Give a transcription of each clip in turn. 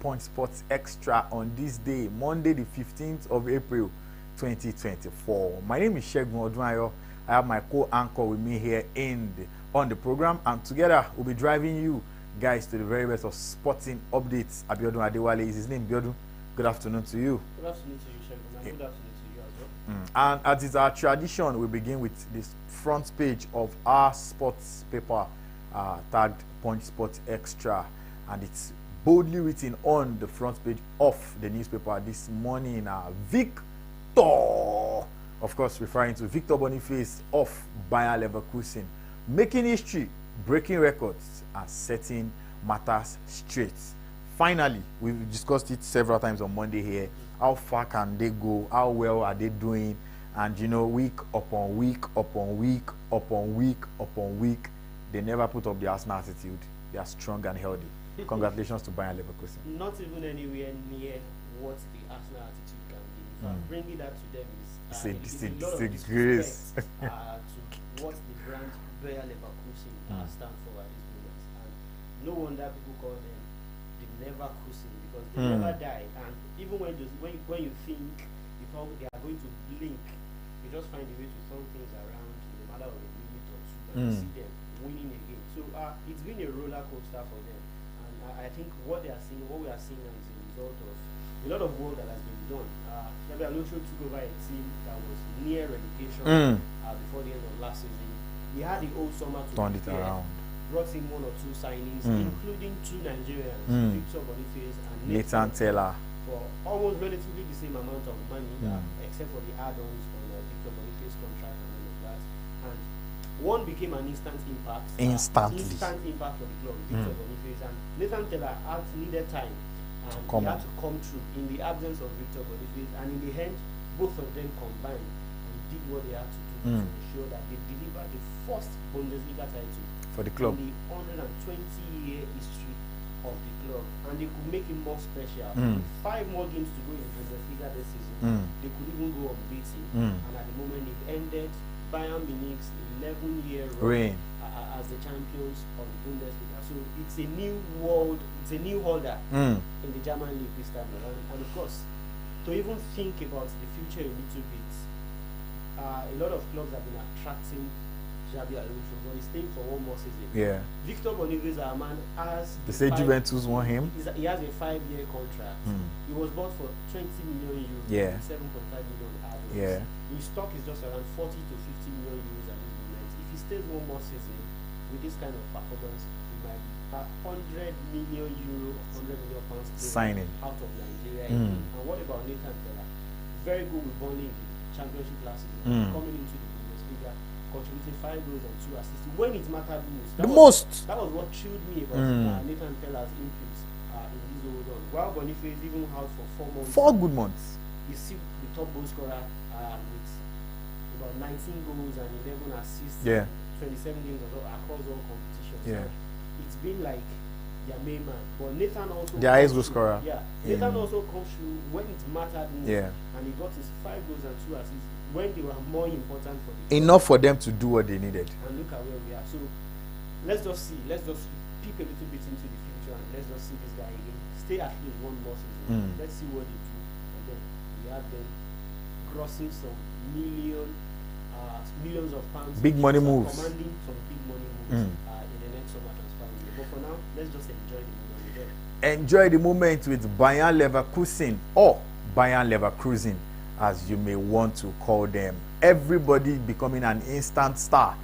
Punch Sports Extra on this day, Monday the 15th of April 2024. My name is Shegun Odunwayo. I have my co-anchor with me here on the program, and together we'll be driving you guys to the very best of sporting updates. Abiodun Adewale is his name. Abiodun, good afternoon to you. Good afternoon to you, Shegun, and good afternoon to you as well. And as is our tradition, we begin with this front page of our sports paper tagged Punch Sports Extra, and it's boldly written on the front page of the newspaper this morning. Victor, of course referring to Victor Boniface of Bayern Leverkusen, making history, breaking records, and setting matters straight. Finally, we've discussed it several times on Monday here. How far can they go? How well are they doing? And you know, week upon week upon week upon week upon week, they never put up the Arsenal attitude. They are strong and healthy. Congratulations to Bayern Leverkusen. Not even anywhere near what the Arsenal attitude can be. In fact, bringing that to them is a lot of disrespect to what the brand Bayern Leverkusen stand for at this moment. And no wonder people call them the Leverkusen, because they never die. And even when you think they are going to blink, you just find a way to turn things around in a matter of a minute or two, and you see them winning again. So it's been a roller coaster for them. I think what we are seeing now is a result of a lot of work that has been done. Xabi Alonso took over a team that was near relegation before the end of last season. He had the whole summer to turn it around. Brought in one or two signings, including two Nigerians, Victor Boniface and Nathan Taylor, for almost relatively the same amount of money, except for the add-ons on Victor Boniface's contract and all of that. And one became an instant impact. Instant impact for the club, Victor Boniface. And Nathan Taylor needed time, and he had to come through in the absence of Victor Boniface. And in the end, both of them combined and did what they had to do to ensure that they delivered the first Bundesliga title for the club in the 120-year history of the club. And they could make it more special. 5 more games to go in the Bundesliga this season. They could even go unbeaten. And at the moment, it ended Bayern Munich's 11-year reign as the champions of the Bundesliga. So it's a new world, it's a new order in the German league this time around. And of course, to even think about the future a little bit, a lot of clubs have been attracting Xabi Alonso, but he's staying for one more season. Yeah. Victor Boniface, our man, has... They say Juventus want him. He has a 5-year contract. He was bought for 20 million euros. Yeah. 7.5 million add-ons. Yeah. His stock is just around 40 to 50 million euros at this moment. If he stays one more season with this kind of performance, he might be 100 million euro, 100 million pounds signing out of Nigeria. And what about Nathan Taylor? Very good with Burnley in the championship last season, coming into the Bundesliga, contributing 5 goals and 2 assists when it mattered most. That was what chilled me about Nathan Taylor's input in this whole run. While Boniface even out for 4 months. 4 good months. He's still the top goal scorer with about 19 goals and 11 assists. 27 games across all competitions. So it's been like their main man. But Nathan also... Their highest goal scorer. Nathan also comes through when it mattered most. And he got his 5 goals and 2 assists when they were more important for the enough for them to do what they needed. And look at where we are. So let's just peep a little bit into the future, and let's just see this guy again. Stay at least one more season. Let's see what they do, and then we have them crossing some millions of pounds. Big money moves. Commanding some big money moves in the next summer transfer window. But for now, let's just enjoy the moment. Enjoy the moment with Bayern Leverkusen, or Bayern Leverkusen, as you may want to call them. Everybody becoming an instant star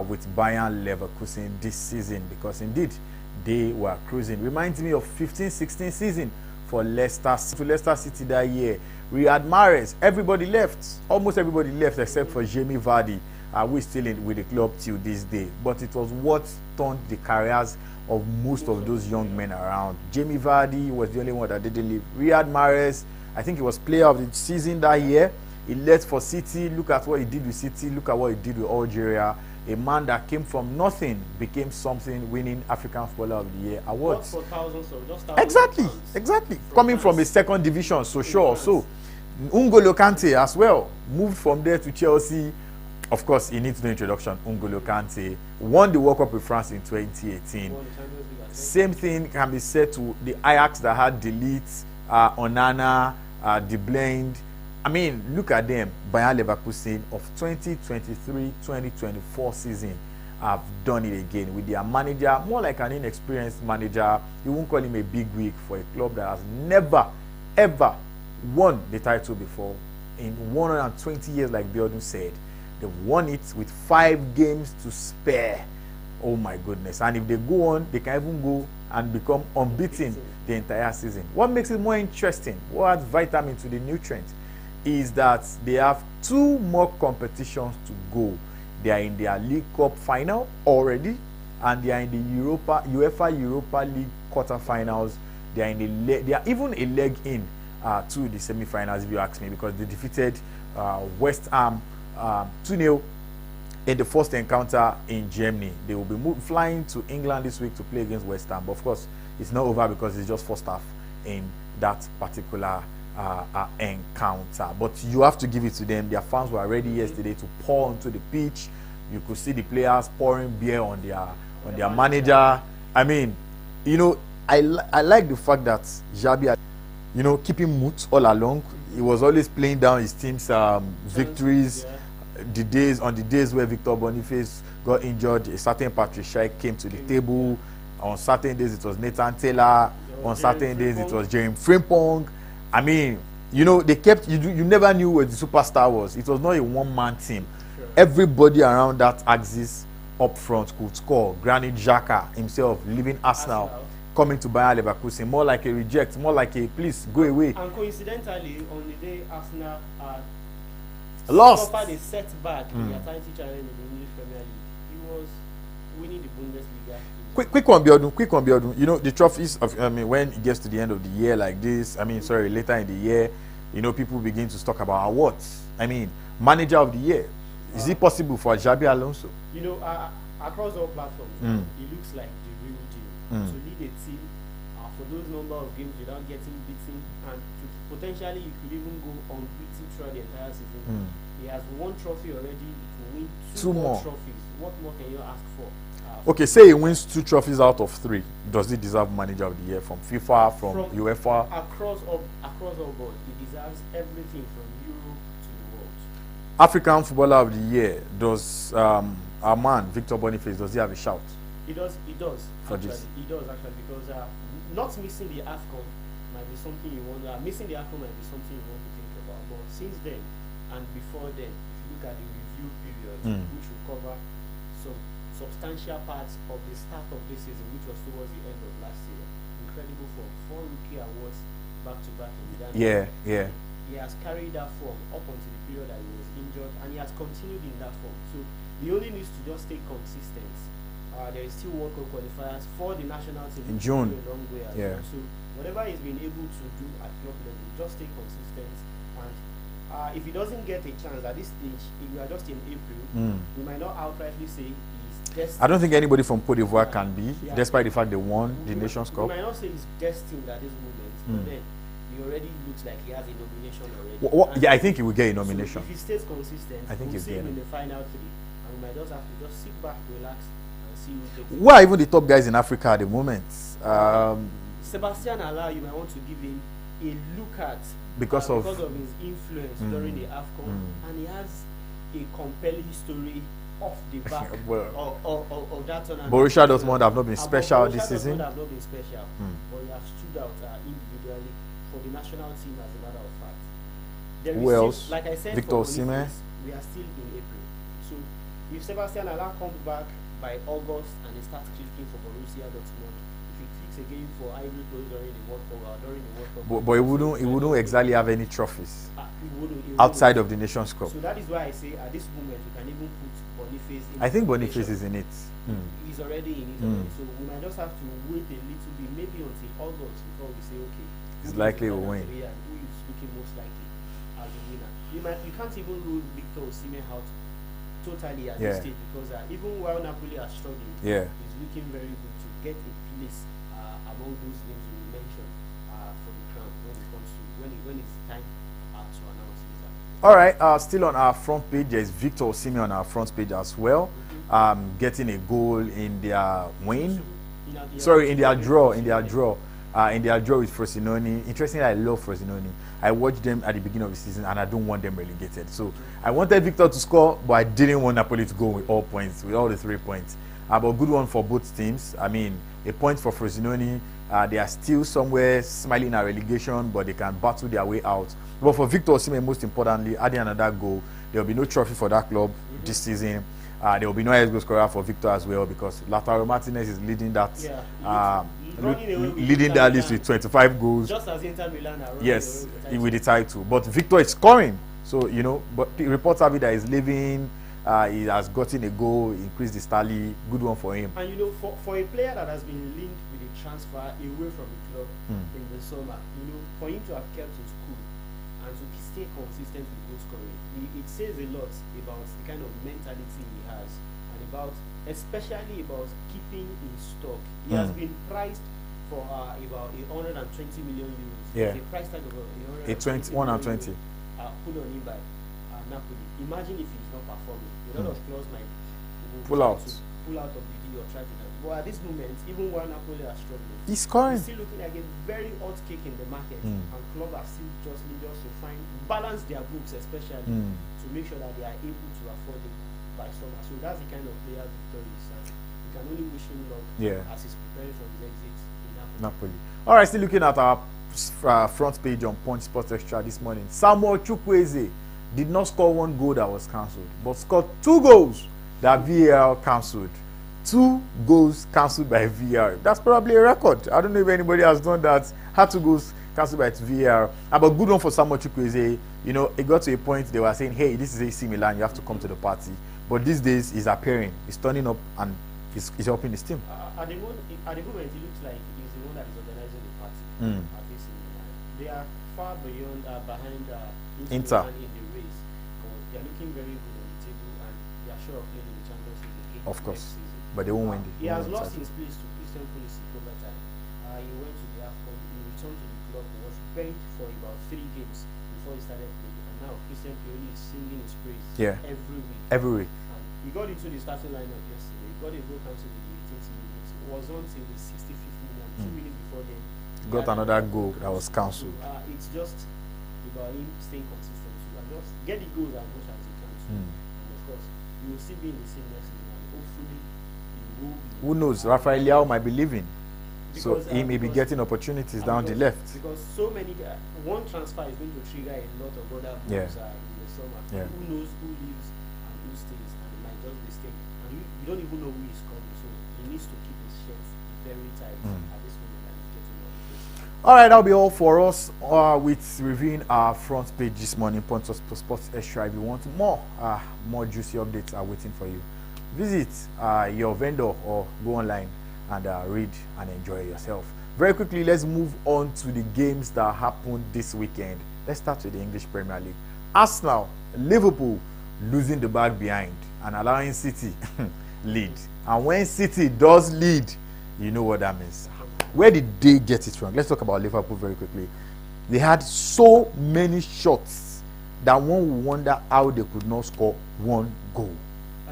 with Bayern Leverkusen this season, because indeed they were cruising. Reminds me of 15-16 season for Leicester City that year. Riyad Mahrez, everybody left. Almost everybody left except for Jamie Vardy, who is still with the club till this day. But it was what turned the careers of most of those young men around. Jamie Vardy was the only one that didn't leave. Riyad Mahrez, I think he was player of the season that year. He left for City. Look at what he did with City. Look at what he did with Algeria. A man that came from nothing became something, winning African Footballer of the Year awards. For thousands of, just exactly. Coming from a second division, so sure. So N'Golo Kante as well moved from there to Chelsea Of course, he needs no introduction. N'Golo Kante won the World Cup with France in 2018. Same thing can be said to the Ajax that had Delete, Onana, De Blind. I mean, look at them. Bayern Leverkusen of 2023-2024 season have done it again with their manager, more like an inexperienced manager. You won't call him a big wig for a club that has never, ever won the title before. In 120 years, like Biodun said, they've won it with 5 games to spare. Oh my goodness. And if they go on, they can even go and become unbeaten the entire season. What makes it more interesting, what adds vitamin to the nutrient, is that they have 2 more competitions to go. They are in their League Cup final already, and they are in the UEFA Europa League quarterfinals. They are in they are even a leg in to the semi-finals, if you ask me, because they defeated West Ham 2-0 in the first encounter in Germany. They will be flying to England this week to play against West Ham. But of course, it's not over because it's just first half in that particular encounter. But you have to give it to them. Their fans were ready yesterday to pour onto the pitch. You could see the players pouring beer on their manager. I mean, you know, I like the fact that Xabi, you know, keeping moot all along. He was always playing down his team's victories. The days where Victor Boniface got injured, a certain Patrick Schick came to the table. On certain days it was Nathan Taylor. On certain days it was Jeremy Frimpong. I mean, you know, they kept you never knew where the superstar was. It was not a one-man team. Sure. Everybody around that axis up front could score. Granit Xhaka himself leaving Arsenal, coming to Bayern Leverkusen, more like a reject, more like a please go away. And coincidentally, on the day Arsenal lost, suffered a setback in their title challenge in the English Premier League, he was winning the Bundesliga. Quick one, Biodun. You know, the trophies of, I mean, when it gets to the end of the year like this, I mean, sorry, later in the year, you know, people begin to talk about awards. I mean, manager of the year. Is it possible for Xabi Alonso? You know, across all platforms, it looks like the real deal. To lead a team for those number of games without getting beaten, and to potentially you could even go unbeaten throughout the entire season. He has 1 trophy already. He could win 2 more trophies. What more can you ask for? Okay, say he wins 2 trophies out of 3. Does he deserve manager of the year from FIFA, from UEFA? Across all board, he deserves everything from Euro to the world. African footballer of the year, does our man Victor Boniface, does he have a shout? He does. For actually, this. He does actually, because not missing the AFCON might be something you want. Missing the AFCON might be something you want to think about. But since then and before then, if you look at the review period, which will cover some substantial parts of the start of this season, which was towards the end of last year, incredible form, 4 rookie awards back to back in the Yeah. He has carried that form up until the period that he was injured, and he has continued in that form. So he only needs to just stay consistent. There is still World Cup qualifiers for the national team in June. A long way as well. So whatever he's been able to do at club level, just stay consistent. And if he doesn't get a chance at this stage, if we are just in April, we might not outrightly say he's destined. I don't think anybody from Cote d'Ivoire can be, despite the fact they won the Nations Cup. We might not say he's destined at this moment, but then he already looks like he has a nomination already. Yeah, I think he will get a nomination. So if he stays consistent, I think we'll he'll see get him it. in the final 3, and we might just have to just sit back, relax, and see who takes it. Who are even the top guys in Africa at the moment? Sebastian Haller, you might want to give him a look at because of his influence during the AFCON, and he has a compelling story off the back of that tournament. Borussia Dortmund have not been special this season. Have not been special, but he has stood out individually for the national team, as a matter of fact. Who else? Like I said, Victor Osimhen. We are still in April. So if Sebastian Haller comes back by August and he starts clicking for Borussia Dortmund, if he clicks again for Ivory Coast during the World Cup, but he wouldn't exactly have any trophies he outside of the Nations Cup. So that is why I say at this moment we can even put Boniface in. I think Boniface is in it. He's already in it. So we might just have to wait a little bit, maybe until August, before we say, okay, he's likely to win. And who is looking most likely as a winner? You can't even rule Victor Osimhen out totally at this stage, because even while Napoli are struggling, he's looking very good to get a place among those names we mentioned for the crown when it comes to when it's time to announce his All right, still on our front page, there's Victor Osimhen on our front page as well, getting a goal in their win. Sorry, in their draw, in their draw with Frosinone. Interestingly, I love Frosinone. I watched them at the beginning of the season, and I don't want them relegated. So I wanted Victor to score, but I didn't want Napoli to go with all points, with all the 3 points. But good one for both teams. I mean, a point for Frosinone. They are still somewhere smiling at relegation, but they can battle their way out. But for Victor Osimhen, most importantly, adding another goal, there will be no trophy for that club this season. There will be no highest goal scorer for Victor as well, because Lautaro Martinez is leading that list with 25 goals. Just as Inter Milan are running yes, with the title. But Victor is scoring. So, you know, but the reports have it that he's leaving. He has gotten a goal, increased his tally. Good one for him. And, you know, for a player that has been linked with a transfer away from the club in the summer, you know, for him to have kept his cool and to stay consistent with goal scoring, it says a lot about the kind of mentality he has, and especially about keeping in stock. He has been priced for about 120 million euros. Yeah. The price tag of 120. Put on him by Napoli. Imagine if he's not performing. A lot of clubs might pull out of the deal or try to. But at this moment, even while Napoli are struggling, he's scoring. He's still looking like a very hot cake in the market, and clubs are still just needed to balance their books, especially to make sure that they are able to afford it by summer. So that's the kind of player Victor is, and we can only wish him luck as he's preparing for his exit in Napoli. All right, still looking at our front page on Punch Sports Extra this morning. Samuel Chukwueze did not score 1 goal that was cancelled, but scored 2 goals that VAR cancelled. 2 goals cancelled by VAR. That's probably a record. I don't know if anybody has done that. Had 2 goals cancelled by VAR. But good one for Samuel Chukwueze. You know, it got to a point they were saying, hey, this is AC Milan, you have to come to the party. But these days, he's appearing. He's turning up and he's helping his team. At the moment, it looks like he's the one that is organizing the party at AC Milan. They are far behind Inter in the race. But they are looking very good on the table, and they are sure of playing in the Champions League again of course. next season. But they won't win. He has lost his place to Christian Pulisic over time. He went to the AFCON, he returned to the club, was benched for about 3 games before he started playing, and now Christian Pulisic is singing his praise every week. Every week. And he got into the starting lineup yesterday. He got a goal cancelled in the 18th minute. It was on till the 65th minute, 2 minutes before then. Got another goal that was cancelled. It's just about him staying consistent and just get the goals as much as he can. And of course, he will still be in the same next season, and hopefully who knows? Rafael Leao might be leaving, so he may be getting opportunities down the left. Because so many, one transfer is going to trigger a lot of other moves in the summer. Who knows who leaves and who stays, and it might just be staying. And you don't even know who is coming, so he needs to keep his shirt very tight at this moment and he's getting all the places. All right, that'll be all for us with reviewing our front page this morning. Punch Sports Extra. If you want more juicy updates are waiting for you. Visit your vendor or go online and read and enjoy yourself. Very quickly, let's move on to the games that happened this weekend. Let's start with the English Premier League. Arsenal, Liverpool losing the bag behind and allowing City lead. And when City does lead, you know what that means. Where did they get it wrong? Let's talk about Liverpool very quickly. They had so many shots that one would wonder how they could not score 1 goal.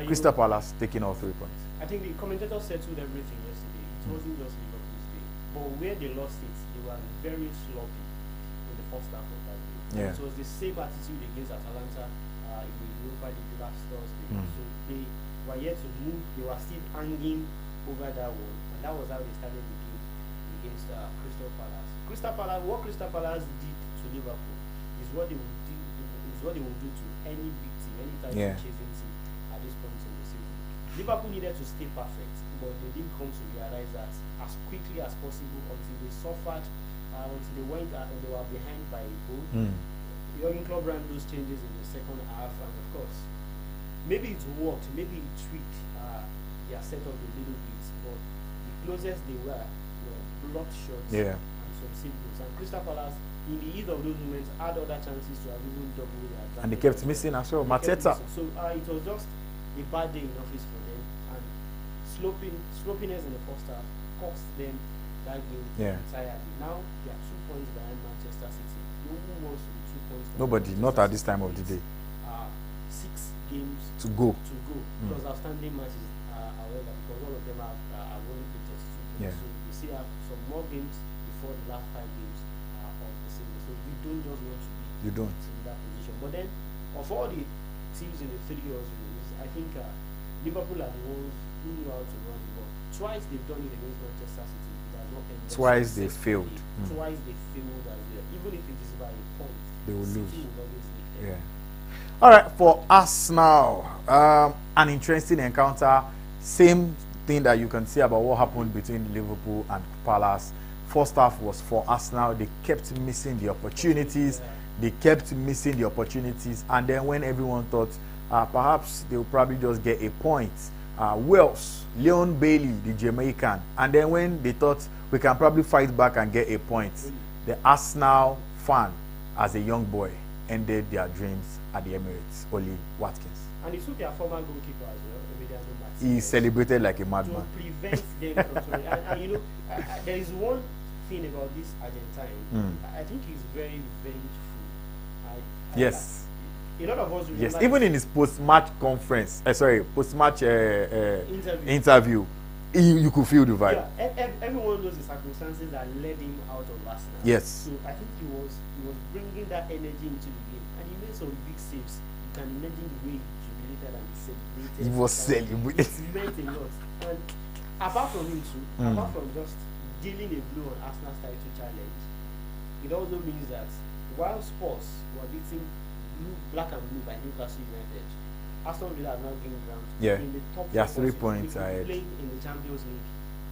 Crystal Palace taking all 3 points. I think the commentators settled everything yesterday. It wasn't just Liverpool's day. But where they lost it, they were very sloppy in the first half of that game. It was the same attitude against Atalanta in the Europa League last Thursday. So they were yet to move. They were still hanging over that one. And that was how they started the game against Crystal Palace. What Crystal Palace did to Liverpool is what they will do to any big team, any type of chasing team. This point in the season, Liverpool needed to stay perfect, but they didn't come to realize that as quickly as possible until they suffered, until they went and they were behind by a goal. Jurgen Klopp ran those changes in the second half, and of course, maybe it worked, maybe it tweaked their setup a little bit, but the closest they were blocked shots and some singles. And Crystal Palace, in the heat of those moments, had other chances to have even double their advantage. And they kept missing as well. Mateta. So it was just a bad day in office for them, and sloppiness in the first half cost them that game entirely. Now they are 2 points behind Manchester City. No one wants to be points. Nobody, not at this time of the day. 6 games to go. Plus outstanding matches, however, because all of them have only played 32 games. Yeah. So we still have some more games before the last 5 games of the season. So we don't just want to be in that position. But then, of all the teams in the 3 years, I think Liverpool are the ones who know how to run the ball. Twice they've done it against Manchester City. It has not ended. Twice they failed. Twice they failed as well. Even if it is by a point, they will lose. Will always leak them. Yeah. All right, for us now, an interesting encounter. Same thing that you can see about what happened between Liverpool and Palace. First half was for Arsenal. They kept missing the opportunities. They kept missing the opportunities. And then when everyone thought perhaps they will probably just get a point, Wales, Leon Bailey, the Jamaican. And then when they thought we can probably fight back and get a point, the Arsenal fan, as a young boy, ended their dreams at the Emirates, Oli Watkins. And he took their former goalkeeper as well, Emiliano Martinez. He celebrated like a madman. To prevent them from scoring. And you know, there is one thing about this Argentine. I think he's very vengeful. Yes. A lot of us remember. Yes, even in his post-match conference, post-match interview, you could feel the vibe. Yeah, everyone knows the circumstances that led him out of Arsenal. Yes. So I think he was bringing that energy into the game, and he made some big saves. You can imagine the way he jubilated and he celebrated. He was celebrating. It meant a lot. And apart from him too, apart from just dealing a blow on Arsenal's title challenge, it also means that while Spurs were beating black and blue by Newcastle United, Aston Villa has now gained ground in the top 3 points ahead. Playing in the Champions League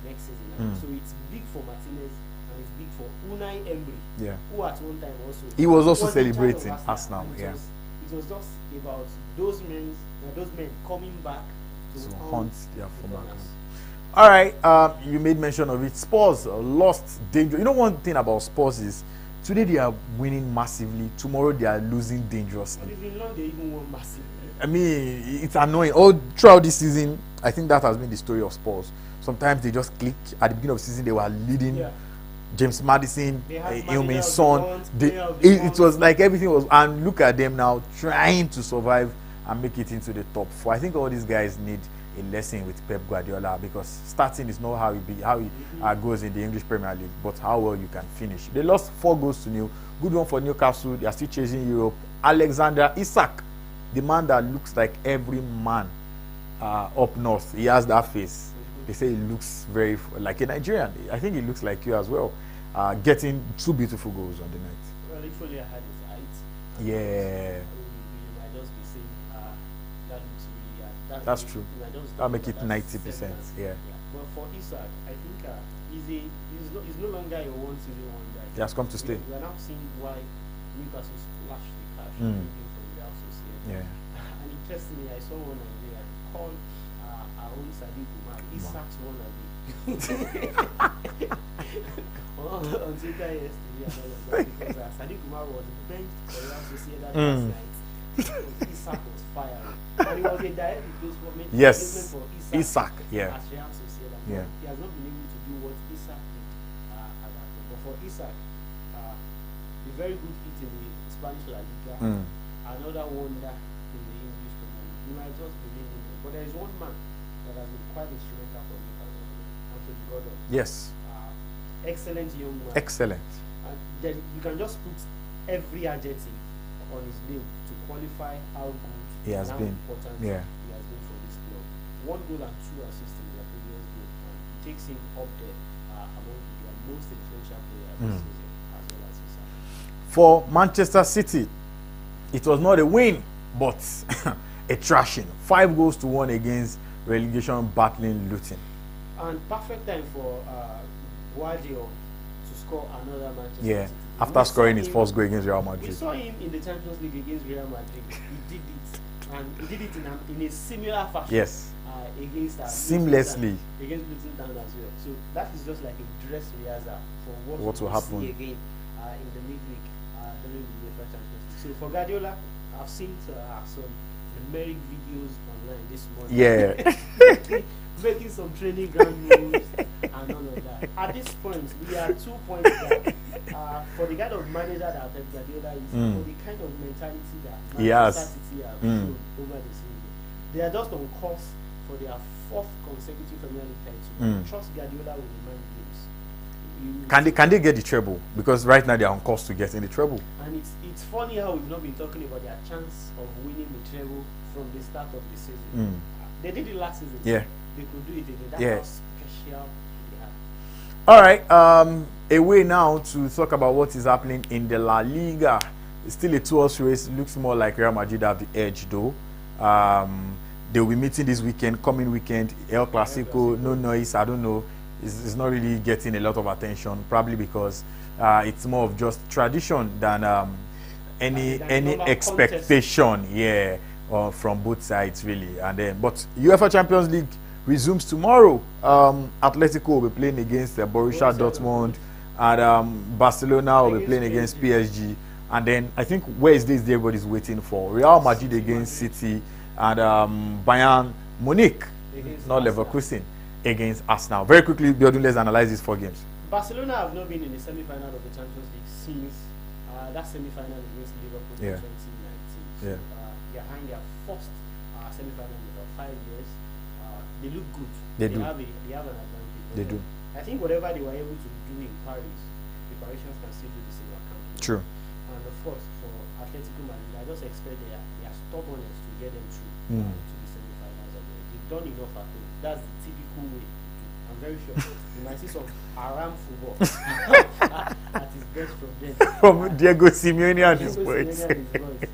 next season. So it's big for Martinez and it's big for Unai Emery, who at one time also celebrating Arsenal. It was just about those men coming back to haunt their former club. All right, you made mention of it. Spurs lost danger. You know, one thing about Spurs is today they are winning massively. Tomorrow they are losing dangerously. But it's been long they even won massively. I mean, it's annoying. All throughout this season, I think that has been the story of Spurs. Sometimes they just click. At the beginning of the season, they were leading. James Maddison, Heung-min Son. It was like everything was. And look at them now, trying to survive and make it into the top 4. I think all these guys need a lesson with Pep Guardiola, because starting is not how it goes in the English Premier League, but how well you can finish. They lost 4-0. Good one for Newcastle. They are still chasing Europe. Alexander Isak, the man that looks like every man up north. He has that face. They say he looks very like a Nigerian. I think he looks like you as well. Getting 2 beautiful goals on the night. Well, literally I had his height. Yeah. You might just be saying that looks really that's true. That'll make it 90%. Yeah. But for Isak, I think he's no longer a one-season wonder. He has come to stay. We are now seeing why Newcastle splashed the cash from Real Sociedad. And interestingly, I saw one Nigeria called our own Sadiq Umar Isak's wannabe. On Twitter yesterday, because Sadiq Umar was benched for Real Sociedad last night. Isak was firing. And it was a direct replacement for Isak. As Real Sociedad. He has not been able to do what Isak did at that time. But for Isak, a very good hit in the Spanish La Liga, another wonder in the English Premier League. You might just believe in it. But there is one man that has been quite instrumental for Newcastle, Anthony Gordon. Yes. Excellent young man. Excellent. And then you can just put every adjective on his name to qualify how good he has been. Important he has been for this club. 1 goal and 2 assists in their previous game, and it takes him up there among the most influential players this season, as well as his son. For Manchester City, it was not a win, but a thrashing. 5-1 against relegation battling Luton. And perfect time for Guardiola to score another Manchester City. After scoring his first goal against Real Madrid. We saw him in the Champions League against Real Madrid. He did it, and he did it in a similar fashion. Yes. Against seamlessly against Luton Town as well. So that is just like a dress rehearsal for what will happen see again in the midweek during the UEFA Champions League. So for Guardiola, I've seen some numeric videos online this morning. Yeah. Making some training ground moves and all of that. At this point, we are 2 points back. For the kind of manager that Pep Guardiola is, for the kind of mentality that Manchester City have shown over the season, they are just on course for their 4th consecutive Premier League title. Trust Guardiola will remind games. Can they get the treble? Because right now they are on course to getting the treble. And it's funny how we've not been talking about their chance of winning the treble from the start of the season. They did it last season. Yeah. They could do it again. That's how special they are. All right. A way now to talk about what is happening in the La Liga. It's still a 2-horse race. It looks more like Real Madrid have the edge, though. They'll be meeting this weekend, coming weekend. El Clasico, no noise. I don't know. It's not really getting a lot of attention, probably because it's more of just tradition than any expectation. Yeah, from both sides, really. And then, but UEFA Champions League resumes tomorrow. Atletico will be playing against Borussia Dortmund, and Barcelona will be playing against PSG. And then I think Wednesday is everybody's waiting for Real Madrid against City, and Bayern Munich, not Leverkusen, against Arsenal. Very quickly, Biodun, let's analyze these 4 games. Barcelona have not been in the semi-final of the Champions League since that semi-final against Liverpool in 2019. So, they're behind their first semi-final in about 5 years. They look good. They have an advantage. They do. I think whatever they were able to do in Paris, the Parisians can still do the same account. True. And of course, for Atletico Madrid, I just expect their stubbornness to get them through to the semi-finals. They've done enough at home. That's the typical way to do. I'm very sure you might see some Aram football at his best from them. From Diego Simeone and his boys.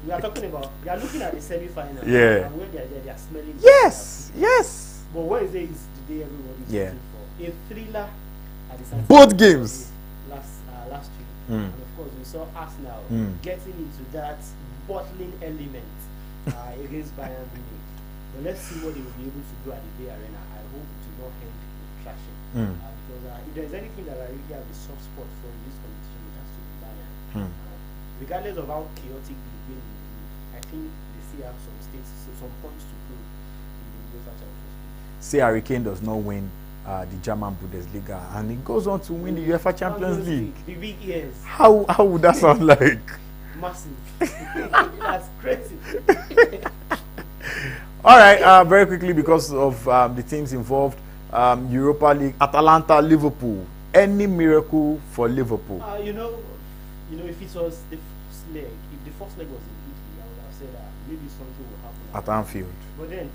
We are talking about, we are looking at the semi-final. Yeah. And when they are smelling. Yes. Yes. But Wednesday is the day everybody's waiting for. A thriller at the both games. Last week. And of course, we saw Arsenal getting into that bottling element against Bayern Munich. But let's see what they will be able to do at the Bay Arena. I hope to not end with trashing. Because if there's anything that I really have a soft spot for in this competition, it has to be Bayern. Regardless of how chaotic they've been in the league, I think they still have some points to prove in the UEFA Champions League. Say Harry Kane does not win the German Bundesliga and he goes on to win the UEFA Champions League. The big years. How would that sound like? Massive. That's crazy. All right, very quickly, because of the teams involved, Europa League, Atalanta, Liverpool. Any miracle for Liverpool? You know, if it was the first leg, if the first leg was in Italy, I would have said that maybe something will happen At Anfield. But then,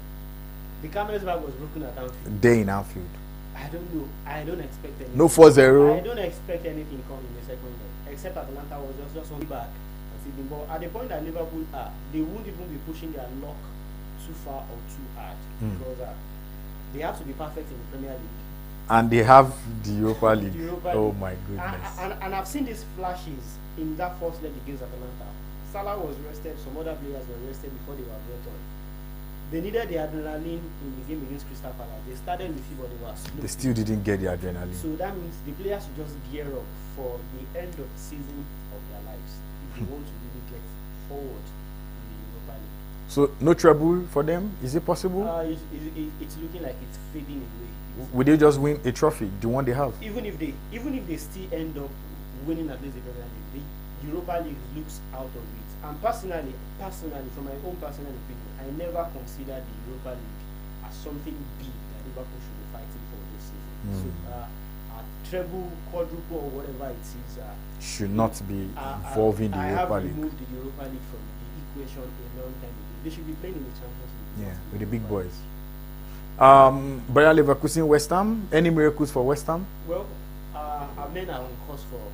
the camel's back was broken at Anfield. Day in Anfield. I don't know. I don't expect anything. No 4-0. I don't expect anything coming in the second leg, except Atalanta was just only back and sitting. But at the point that Liverpool are, they won't even be pushing their luck too far or too hard because they have to be perfect in the Premier League. And they have the Europa League. Oh my goodness. And I've seen these flashes in that first leg against Atalanta. Salah was rested, some other players were rested before they were brought on. They needed the adrenaline in the game against Crystal Palace. They started with it, but they were slow. They still didn't get the adrenaline. So that means the players should just gear up for the end of the season of their lives if they want to really get forward in the Europa League. So no trouble for them? Is it possible? It's looking like it's fading away. Would they just win a trophy, the one they have? Even if they still end up winning at least the Premier League, the Europa League looks out of it. And personally, from my own personal opinion, I never considered the Europa League as something big that Liverpool should be fighting for this season. So a treble, quadruple, or whatever it is, should not be involving the Europa League. I have removed the Europa League from the equation a long time ago. They should be playing in the Champions League. Yeah, with the big boys. Bayern Leverkusen, West Ham. Any miracles for West Ham? Well, our men are on course for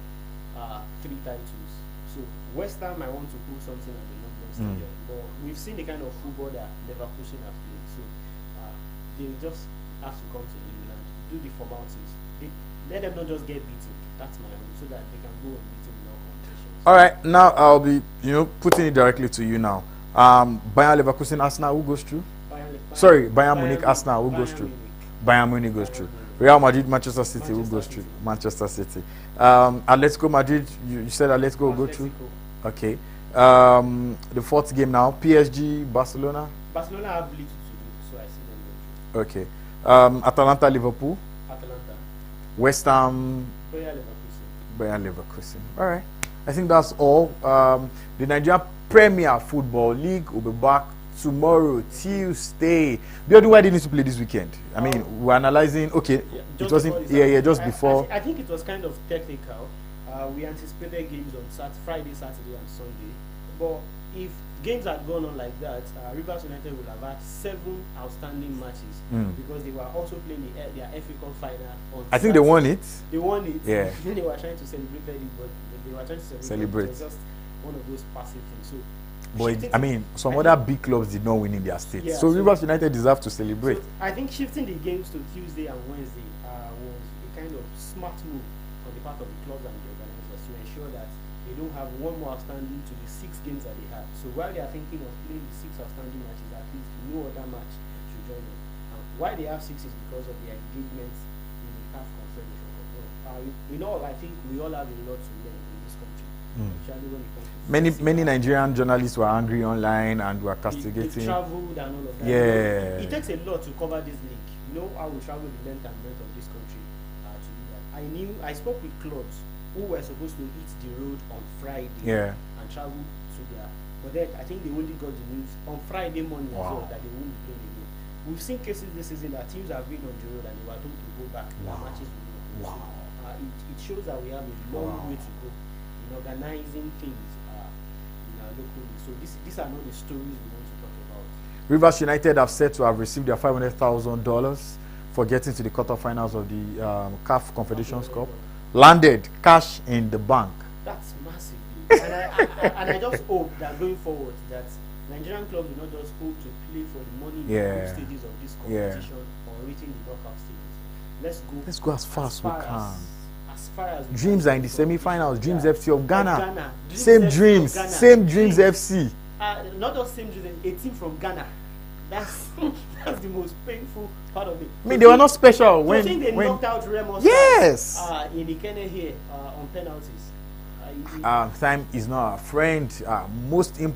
3 titles. So West Ham, I want to put something at the London Stadium. But we've seen the kind of football that Leverkusen have played. So they just have to come to England, do the formalities. Let them not just get beaten. That's my own, so that they can go unbeaten in all competitions. All right, now I'll be putting it directly to you now. Bayern Leverkusen, Arsenal, who goes through? Bayern Munich, Arsenal, who goes through? Bayern Munich goes through. Real Madrid, Manchester City, who goes through? Manchester City. Atletico Madrid, you said Atletico will go through? Okay. The fourth game now, PSG, Barcelona. Barcelona have little to do, so I see them going through. Okay. Atalanta, Liverpool. Atalanta. West Ham. Bayern Leverkusen. All right. I think that's all. The Nigerian Premier Football League will be back tomorrow, Tuesday. Why didn't you play this weekend? I mean, we're analyzing. Okay, it wasn't. Just before. I think it was kind of technical. We anticipated games on Friday, Saturday, and Sunday. But if games had gone on like that, Rivers United would have had 7 outstanding matches because they were also playing their FA Cup final on I think Saturday. They won it. They won it. Yeah. They were trying to celebrate it, but they were trying to celebrate. It was just one of those passive things. So, but I mean, some other big clubs did not win in their states. Yeah, so Rivers United deserve to celebrate. So I think shifting the games to Tuesday and Wednesday was a kind of smart move on the part of the clubs and the organizers to ensure that they don't have one more outstanding to the 6 games that they have. So while they are thinking of playing the 6 outstanding matches, at least no other match should join them. And why they have 6 is because of their engagements in the CAF Confederation Cup. In all, I think we all have a lot to learn in this country, especially when it comes to many Nigerian journalists were angry online and were castigating. They traveled and all of that. Yeah. It takes a lot to cover this league. You know how we travel the length and breadth of this country to do that. I spoke with clubs who were supposed to hit the road on Friday and travel to there. But then I think they only got the news on Friday morning as well that they won't be playing again. We've seen cases this season that teams have been on the road and they were told to go back. Their matches will not. So, it shows that we have a long way to go in organizing things in our local league. So these are not the stories we want to talk about. Rivers United have said to have received their $500,000 for getting to the quarterfinals of the CAF Confederations Cup. Landed cash in the bank. That's massive. And I just hope that going forward that Nigerian clubs will not just hope to play for the money in the group stages of this competition or reaching the knockout stages. Let's go as far as we can. As far as we Dreams can. are in the semi-finals. Dreams FC of Ghana. Same dreams. Same Dreams FC. Not just same dreams. A team from Ghana. That's the most painful part of it. I mean, they were not special when they knocked out Ramos. Yes. In Ikene here on penalties. Time is not our friend. Most important.